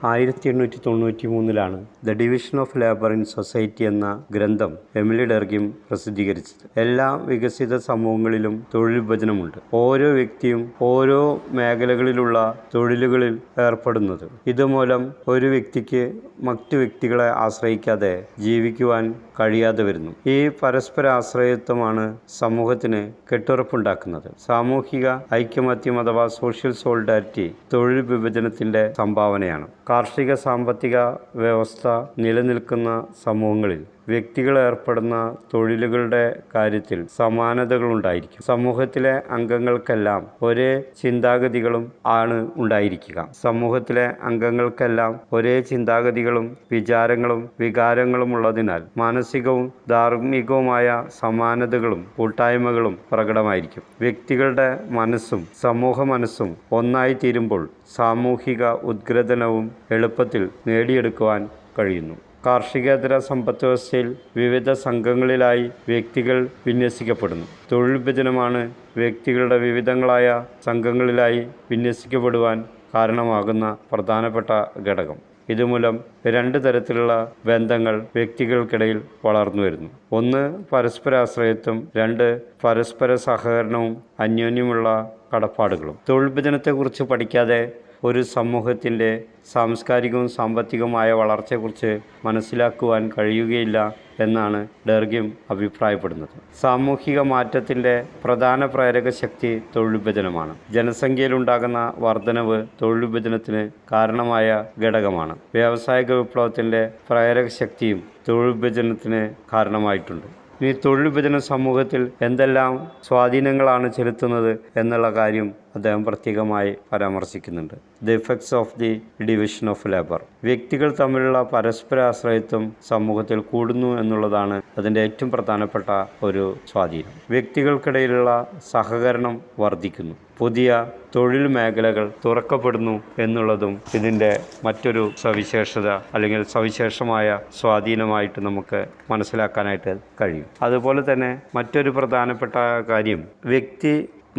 1893 the division of labour in society എന്ന ഗ്രന്ഥം Emily ഡർഗിം പ്രസിദ്ധീകരിച്ചത്. എല്ലാ വികസിത സമൂഹങ്ങളിലും തൊഴിൽ വിഭജനമുണ്ട്. ഓരോ വ്യക്തിയും ഓരോ മേഖലകളിലുള്ള തൊഴിലുകളിൽ ഏർപ്പെടുന്നത്. ഇതുമൂലം ഒരു വ്യക്തിക്ക് മറ്റു വ്യക്തികളെ ആശ്രയിക്കാതെ ജീവിക്കുവാൻ കഴിയാതെ വരുന്നു. ഈ പരസ്പര ആശ്രയത്വമാണ് സമൂഹത്തിന് കെട്ടുറപ്പുണ്ടാക്കുന്നത്. സാമൂഹിക ഐക്യമത്യം അഥവാ സോഷ്യൽ സോളിഡാരിറ്റി തൊഴിൽ വിഭജനത്തിന്റെ സംഭാവനയാണ്. കാർഷിക സാമ്പത്തിക വ്യവസ്ഥ നിലനിൽക്കുന്ന സമൂഹങ്ങളിൽ വ്യക്തികൾ ഏർപ്പെടുന്ന തൊഴിലുകളുടെ കാര്യത്തിൽ സമാനതകളുണ്ടായിരിക്കും. സമൂഹത്തിലെ അംഗങ്ങൾക്കെല്ലാം ഒരേ ചിന്താഗതികളും ആണ് ഉണ്ടായിരിക്കുക. സമൂഹത്തിലെ അംഗങ്ങൾക്കെല്ലാം ഒരേ ചിന്താഗതികളും വിചാരങ്ങളും വികാരങ്ങളും ഉള്ളതിനാൽ മാനസികവും ധാർമ്മികവുമായ സമാനതകളും കൂട്ടായ്മകളും പ്രകടമായിരിക്കും. വ്യക്തികളുടെ മനസ്സും സമൂഹ മനസ്സും ഒന്നായി തീരുമ്പോൾ സാമൂഹിക ഉദ്ഗ്രഥനവും എളുപ്പത്തിൽ നേടിയെടുക്കുവാൻ കഴിയുന്നു. കാർഷികേതര സമ്പദ് വ്യവസ്ഥയിൽ വിവിധ സംഘങ്ങളിലായി വ്യക്തികൾ വിന്യസിക്കപ്പെടുന്നു. തൊഴിൽ വിഭജനമാണ് വ്യക്തികളുടെ വിവിധങ്ങളായ സംഘങ്ങളിലായി വിന്യസിക്കപ്പെടുവാൻ കാരണമാകുന്ന പ്രധാനപ്പെട്ട ഘടകം. ഇതുമൂലം രണ്ട് തരത്തിലുള്ള ബന്ധങ്ങൾ വ്യക്തികൾക്കിടയിൽ വളർന്നു വരുന്നു. ഒന്ന്, പരസ്പരാശ്രയത്വം. രണ്ട്, പരസ്പര സഹകരണവും അന്യോന്യമുള്ള കടപ്പാടുകളും. തൊഴിൽ വിഭജനത്തെക്കുറിച്ച് പഠിക്കാതെ ഒരു സമൂഹത്തിൻ്റെ സാംസ്കാരികവും സാമ്പത്തികവുമായ വളർച്ചയെക്കുറിച്ച് മനസ്സിലാക്കുവാൻ കഴിയുകയില്ല എന്നാണ് ഡർഗിം അഭിപ്രായപ്പെടുന്നത്. സാമൂഹിക മാറ്റത്തിൻ്റെ പ്രധാന പ്രേരക ശക്തി തൊഴിൽ വിഭജനമാണ്. ജനസംഖ്യയിലുണ്ടാകുന്ന വർധനവ് തൊഴിൽ വിഭജനത്തിന് കാരണമായ ഘടകമാണ്. വ്യാവസായിക വിപ്ലവത്തിൻ്റെ പ്രേരക ശക്തിയും തൊഴിൽ വിഭജനത്തിന് കാരണമായിട്ടുണ്ട്. ഈ തൊഴിൽ വിഭജന സമൂഹത്തിൽ എന്തെല്ലാം സ്വാധീനങ്ങളാണ് ചെലുത്തുന്നത് എന്നുള്ള കാര്യം അദ്ദേഹം പ്രത്യേകമായി പരാമർശിക്കുന്നുണ്ട്. The effects of the division of labour. വ്യക്തികൾ തമ്മിലുള്ള പരസ്പര ആശ്രയത്വം സമൂഹത്തിൽ കൂടുന്നു എന്നുള്ളതാണ് അതിൻ്റെ ഏറ്റവും പ്രധാനപ്പെട്ട ഒരു സ്വാധീനം. വ്യക്തികൾക്കിടയിലുള്ള സഹകരണം വർദ്ധിക്കുന്നു. പുതിയ തൊഴിൽ മേഖലകൾ തുറക്കപ്പെടുന്നു എന്നുള്ളതും ഇതിൻ്റെ മറ്റൊരു സവിശേഷത അല്ലെങ്കിൽ സവിശേഷമായ സ്വാധീനമായിട്ട് നമുക്ക് മനസ്സിലാക്കാനായിട്ട് കഴിയും. അതുപോലെ തന്നെ മറ്റൊരു പ്രധാനപ്പെട്ട കാര്യം വ്യക്തി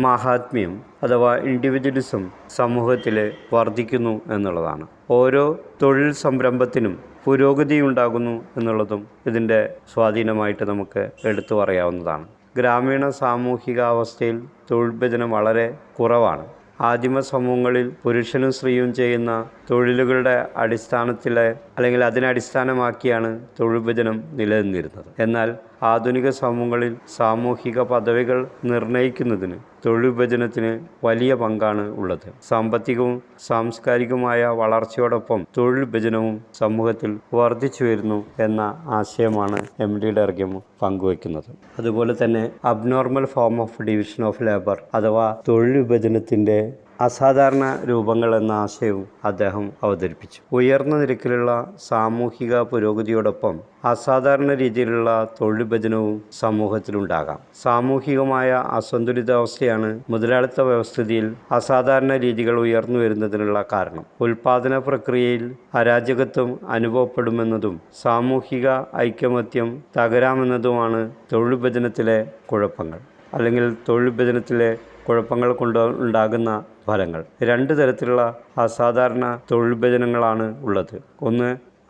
മാഹാത്മ്യം അഥവാ ഇൻഡിവിജ്വലിസം സമൂഹത്തിൽ വർദ്ധിക്കുന്നു എന്നുള്ളതാണ്. ഓരോ തൊഴിൽ സംരംഭത്തിനും പുരോഗതി ഉണ്ടാകുന്നു എന്നുള്ളതും ഇതിൻ്റെ സ്വാധീനമായിട്ട് നമുക്ക് എടുത്തു പറയാവുന്നതാണ്. ഗ്രാമീണ സാമൂഹികാവസ്ഥയിൽ തൊഴിൽ വിഭജനം വളരെ കുറവാണ്. ആദിമ സമൂഹങ്ങളിൽ പുരുഷനും സ്ത്രീയും ചെയ്യുന്ന തൊഴിലുകളുടെ അടിസ്ഥാനത്തിലെ അല്ലെങ്കിൽ അതിനടിസ്ഥാനമാക്കിയാണ് തൊഴിൽ വിഭജനം നിലനിന്നിരുന്നത്. എന്നാൽ ആധുനിക സമൂഹങ്ങളിൽ സാമൂഹിക പദവികൾ നിർണ്ണയിക്കുന്നതിന് തൊഴിൽ വിഭജനത്തിന് വലിയ പങ്കാണ് ഉള്ളത്. സാമ്പത്തികവും സാംസ്കാരികവുമായ വളർച്ചയോടൊപ്പം തൊഴിൽ വിഭജനവും സമൂഹത്തിൽ വർദ്ധിച്ചു വരുന്നു എന്ന ആശയമാണ് എമിലി ഡർഗിം പങ്കുവയ്ക്കുന്നത്. അതുപോലെ തന്നെ abnormal form of division of labour അഥവാ തൊഴിൽ വിഭജനത്തിൻ്റെ അസാധാരണ രൂപങ്ങൾ എന്ന ആശയവും അദ്ദേഹം അവതരിപ്പിച്ചു. ഉയർന്ന നിരക്കിലുള്ള സാമൂഹിക പുരോഗതിയോടൊപ്പം അസാധാരണ രീതിയിലുള്ള തൊഴിൽ വിഭജനവും സമൂഹത്തിലുണ്ടാകാം. സാമൂഹികമായ അസന്തുലിതാവസ്ഥയാണ് മുതലാളിത്ത വ്യവസ്ഥിതിയിൽ അസാധാരണ രീതികൾ ഉയർന്നു വരുന്നതിനുള്ള കാരണം. ഉൽപാദന പ്രക്രിയയിൽ അരാജകത്വം അനുഭവപ്പെടുമെന്നതും സാമൂഹിക ഐക്യമത്യം തകരാമെന്നതുമാണ് തൊഴിൽ വിഭജനത്തിലെ കുഴപ്പങ്ങൾ അല്ലെങ്കിൽ തൊഴിൽ വിഭജനത്തിലെ കുഴപ്പങ്ങൾ കൊണ്ട് ഉണ്ടാകുന്ന ഫലങ്ങൾ. രണ്ട് തരത്തിലുള്ള അസാധാരണ തൊഴിൽ വിഭജനങ്ങളാണ് ഉള്ളത്. ഒന്ന്,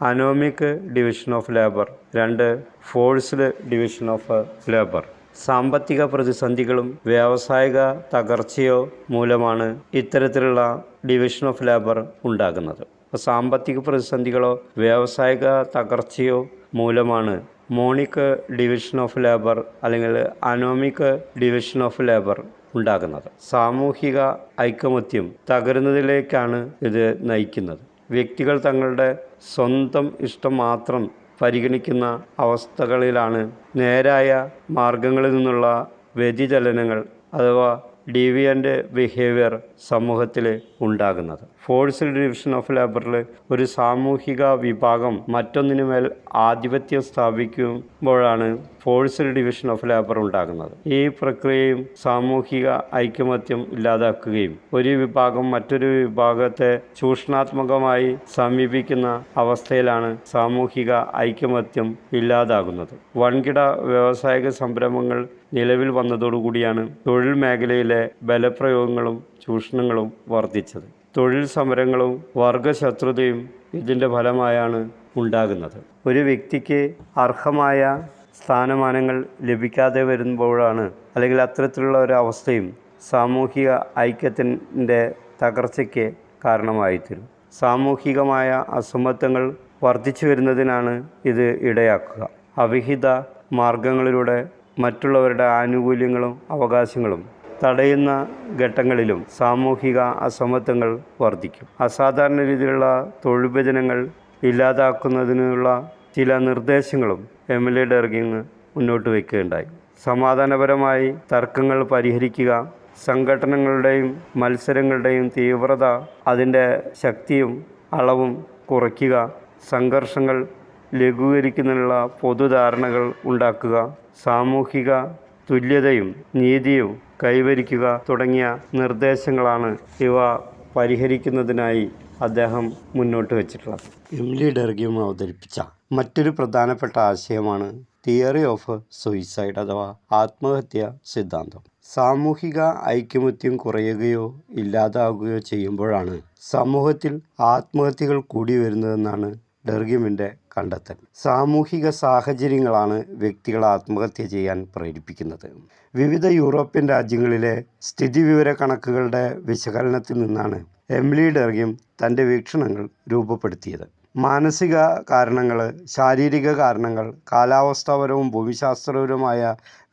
അനോമിക് ഡിവിഷൻ ഓഫ് ലേബർ. രണ്ട്, ഫോഴ്സ്ഡ് ഡിവിഷൻ ഓഫ് ലേബർ. സാമ്പത്തിക പ്രതിസന്ധികളും വ്യാവസായിക തകർച്ചയോ മൂലമാണ് ഇത്തരത്തിലുള്ള ഡിവിഷൻ ഓഫ് ലേബർ ഉണ്ടാകുന്നത്. സാമ്പത്തിക പ്രതിസന്ധികളോ വ്യാവസായിക തകർച്ചയോ മൂലമാണ് മോണിക് ഡിവിഷൻ ഓഫ് ലേബർ അല്ലെങ്കിൽ അനോമിക് ഡിവിഷൻ ഓഫ് ലേബർ ഉണ്ടാകുന്നത്. സാമൂഹിക ഐകമത്യം തകരുന്നതിലേക്കാണ് ഇത് നയിക്കുന്നത്. വ്യക്തികൾ തങ്ങളുടെ സ്വന്തം ഇഷ്ടം മാത്രം പരിഗണിക്കുന്ന അവസ്ഥകളിലാണ് നേരായ മാർഗങ്ങളിൽ നിന്നുള്ള വ്യതിചലനങ്ങൾ അഥവാ ഡീവിയൻ്റ് ബിഹേവിയർ സമൂഹത്തിൽ ഉണ്ടാകുന്നത്. ഫോഴ്സ്ഡ് ഡിവിഷൻ ഓഫ് ലേബറിൽ ഒരു സാമൂഹിക വിഭാഗം മറ്റൊന്നിനുമേൽ ആധിപത്യം സ്ഥാപിക്കുമ്പോഴാണ് ഫോഴ്സ്ഡ് ഡിവിഷൻ ഓഫ് ലേബർ ഉണ്ടാകുന്നത്. ഈ പ്രക്രിയയും സാമൂഹിക ഐകമത്യം ഇല്ലാതാക്കുകയും ഒരു വിഭാഗം മറ്റൊരു വിഭാഗത്തെ ചൂഷണാത്മകമായി സമീപിക്കുന്ന അവസ്ഥയിലാണ് സാമൂഹിക ഐകമത്യം ഇല്ലാതാകുന്നത്. വൻകിട വ്യാവസായിക സംരംഭങ്ങൾ നിലവിൽ വന്നതോടുകൂടിയാണ് തൊഴിൽ മേഖലയിലെ ബലപ്രയോഗങ്ങളും ചൂഷണങ്ങളും വർദ്ധിച്ചത്. തൊഴിൽ സമരങ്ങളും വർഗശത്രുതയും ഇതിൻ്റെ ഫലമായാണ് ഉണ്ടാകുന്നത്. ഒരു വ്യക്തിക്ക് അർഹമായ സ്ഥാനമാനങ്ങൾ ലഭിക്കാതെ വരുമ്പോഴാണ്, അല്ലെങ്കിൽ അത്തരത്തിലുള്ള ഒരു അവസ്ഥയും സാമൂഹിക ഐക്യത്തിൻ്റെ തകർച്ചയ്ക്ക് കാരണമായിത്തീരും. സാമൂഹികമായ അസമത്വങ്ങൾ വർദ്ധിച്ചു വരുന്നതിനാണ് ഇത് ഇടയാക്കുക. അവിഹിത മാർഗങ്ങളിലൂടെ മറ്റുള്ളവരുടെ ആനുകൂല്യങ്ങളും അവകാശങ്ങളും തടയുന്ന ഘട്ടങ്ങളിലും സാമൂഹിക അസമത്വങ്ങൾ വർദ്ധിക്കും. അസാധാരണ രീതിയിലുള്ള തൊഴിൽ വിഭജനങ്ങൾ ഇല്ലാതാക്കുന്നതിനുള്ള ചില നിർദ്ദേശങ്ങളും എമിലി ഡെർഗിങ് മുന്നോട്ട് വയ്ക്കുകയുണ്ടായി. സമാധാനപരമായി തർക്കങ്ങൾ പരിഹരിക്കുക, സംഘടനകളുടെയും മത്സരങ്ങളുടെയും തീവ്രത, അതിൻ്റെ ശക്തിയും അളവും കുറയ്ക്കുക, സംഘർഷങ്ങൾ ലഘൂകരിക്കുന്നതിനുള്ള പൊതുധാരണകൾ ഉണ്ടാക്കുക, സാമൂഹിക തുല്യതയും നീതിയും കൈവരിക്കുക തുടങ്ങിയ നിർദ്ദേശങ്ങളാണ് ഇവ പരിഹരിക്കുന്നതിനായി അദ്ദേഹം മുന്നോട്ട് വച്ചിട്ടുള്ളത്. എമിലി ഡെർഗിം അവതരിപ്പിച്ച മറ്റൊരു പ്രധാനപ്പെട്ട ആശയമാണ് തിയറി ഓഫ് സൂയിസൈഡ് അഥവാ ആത്മഹത്യാ സിദ്ധാന്തം. സാമൂഹിക ഐക്യമത്യം കുറയുകയോ ഇല്ലാതാകുകയോ ചെയ്യുമ്പോഴാണ് സമൂഹത്തിൽ ആത്മഹത്യകൾ കൂടി വരുന്നതെന്നാണ് ഡെർഗിമിൻ്റെ കണ്ടെത്തൽ. സാമൂഹിക സാഹചര്യങ്ങളാണ് വ്യക്തികളെ ആത്മഹത്യ ചെയ്യാൻ പ്രേരിപ്പിക്കുന്നത്. വിവിധ യൂറോപ്യൻ രാജ്യങ്ങളിലെ സ്ഥിതിവിവര കണക്കുകളുടെ വിശകലനത്തിൽ നിന്നാണ് എമിലി ഡെർഗിം തൻ്റെ വീക്ഷണങ്ങൾ രൂപപ്പെടുത്തിയത്. മാനസിക കാരണങ്ങൾ, ശാരീരിക കാരണങ്ങൾ, കാലാവസ്ഥാപരവും ഭൂമിശാസ്ത്രപരവുമായ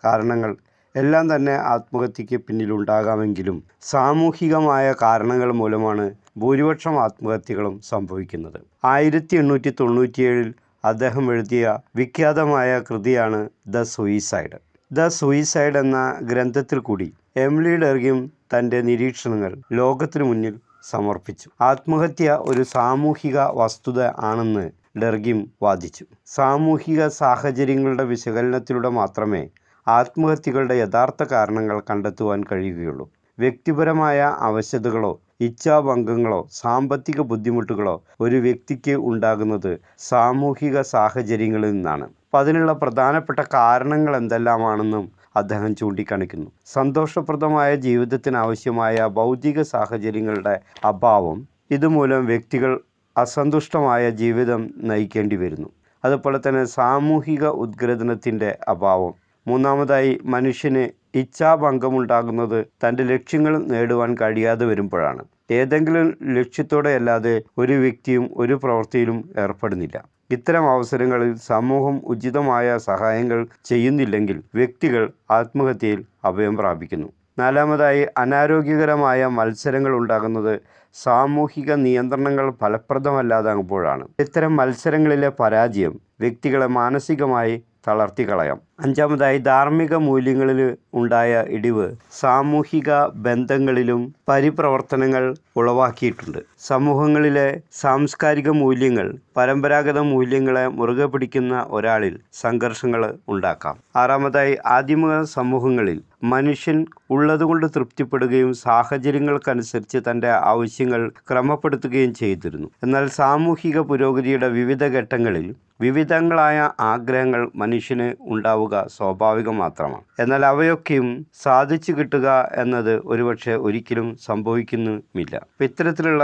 കാരണങ്ങൾ എല്ലാം തന്നെ ആത്മഹത്യയ്ക്ക് പിന്നിലുണ്ടാകാമെങ്കിലും സാമൂഹികമായ കാരണങ്ങൾ മൂലമാണ് ഭൂരിപക്ഷം ആത്മഹത്യകളും സംഭവിക്കുന്നത്. 1897 അദ്ദേഹം എഴുതിയ വിഖ്യാതമായ കൃതിയാണ് ദ സൂയിസൈഡ്. ദ സൂയിസൈഡ് എന്ന ഗ്രന്ഥത്തിൽ കൂടി എമിലി ഡെർഗിം തൻ്റെ നിരീക്ഷണങ്ങൾ ലോകത്തിനു മുന്നിൽ സമർപ്പിച്ചു. ആത്മഹത്യ ഒരു സാമൂഹിക വസ്തുത ആണെന്ന് ഡെർഗിം വാദിച്ചു. സാമൂഹിക സാഹചര്യങ്ങളുടെ വിശകലനത്തിലൂടെ മാത്രമേ ആത്മഹത്യകളുടെ യഥാർത്ഥ കാരണങ്ങൾ കണ്ടെത്തുവാൻ കഴിയുകയുള്ളൂ. വ്യക്തിപരമായ അവശതകളോ ഇച്ഛാഭംഗങ്ങളോ സാമ്പത്തിക ബുദ്ധിമുട്ടുകളോ ഒരു വ്യക്തിക്ക് ഉണ്ടാകുന്നത് സാമൂഹിക സാഹചര്യങ്ങളിൽ നിന്നാണ്. അപ്പം അതിനുള്ള പ്രധാനപ്പെട്ട കാരണങ്ങൾ എന്തെല്ലാമാണെന്നും അദ്ദേഹം ചൂണ്ടിക്കാണിക്കുന്നു. സന്തോഷപ്രദമായ ജീവിതത്തിന് ആവശ്യമായ ഭൗതിക സാഹചര്യങ്ങളുടെ അഭാവം, ഇതുമൂലം വ്യക്തികൾ അസന്തുഷ്ടമായ ജീവിതം നയിക്കേണ്ടി വരുന്നു. അതുപോലെ തന്നെ സാമൂഹിക ഉദ്ഗ്രഥനത്തിൻ്റെ അഭാവം. മൂന്നാമതായി, മനുഷ്യന് ഇച്ഛാഭംഗമുണ്ടാകുന്നത് തൻ്റെ ലക്ഷ്യങ്ങൾ നേടുവാൻ കഴിയാതെ വരുമ്പോഴാണ്. ഏതെങ്കിലും ലക്ഷ്യത്തോടെ അല്ലാതെ ഒരു വ്യക്തിയും ഒരു പ്രവൃത്തിയിലും ഏർപ്പെടുന്നില്ല. ഇത്തരം അവസരങ്ങളിൽ സമൂഹം ഉചിതമായ സഹായങ്ങൾ ചെയ്യുന്നില്ലെങ്കിൽ വ്യക്തികൾ ആത്മഹത്യയിൽ അഭയം പ്രാപിക്കുന്നു. നാലാമതായി, അനാരോഗ്യകരമായ മത്സരങ്ങൾ ഉണ്ടാകുന്നത് സാമൂഹിക നിയന്ത്രണങ്ങൾ ഫലപ്രദമല്ലാതാകുമ്പോഴാണ്. ഇത്തരം മത്സരങ്ങളിലെ പരാജയം വ്യക്തികളെ മാനസികമായി തളർത്തിക്കളയാം. അഞ്ചാമതായി, ധാർമ്മിക മൂല്യങ്ങളിൽ ഉണ്ടായ ഇടിവ് സാമൂഹിക ബന്ധങ്ങളിലും പരിപ്രവർത്തനങ്ങൾ ഉളവാക്കിയിട്ടുണ്ട്. സമൂഹങ്ങളിലെ സാംസ്കാരിക മൂല്യങ്ങൾ, പരമ്പരാഗത മൂല്യങ്ങളെ മുറുകെ പിടിക്കുന്ന ഒരാളിൽ സംഘർഷങ്ങൾ ഉണ്ടാക്കാം. ആറാമതായി, ആദിമ സമൂഹങ്ങളിൽ മനുഷ്യൻ ഉള്ളതുകൊണ്ട് തൃപ്തിപ്പെടുകയും സാഹചര്യങ്ങൾക്കനുസരിച്ച് തൻ്റെ ആവശ്യങ്ങൾ ക്രമപ്പെടുത്തുകയും ചെയ്തിരുന്നു. എന്നാൽ സാമൂഹിക പുരോഗതിയുടെ വിവിധ ഘട്ടങ്ങളിൽ വിവിധങ്ങളായ ആഗ്രഹങ്ങൾ മനുഷ്യന് ഉണ്ടാവുക സ്വാഭാവികം മാത്രമാണ്. എന്നാൽ അവയൊക്കെയും സാധിച്ചു കിട്ടുക എന്നത് ഒരുപക്ഷെ ഒരിക്കലും സംഭവിക്കുന്നുമില്ല. ഇത്തരത്തിലുള്ള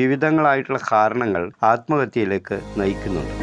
വിവിധങ്ങളായിട്ടുള്ള കാരണങ്ങൾ ആത്മഹത്യയിലേക്ക് നയിക്കുന്നുണ്ട്.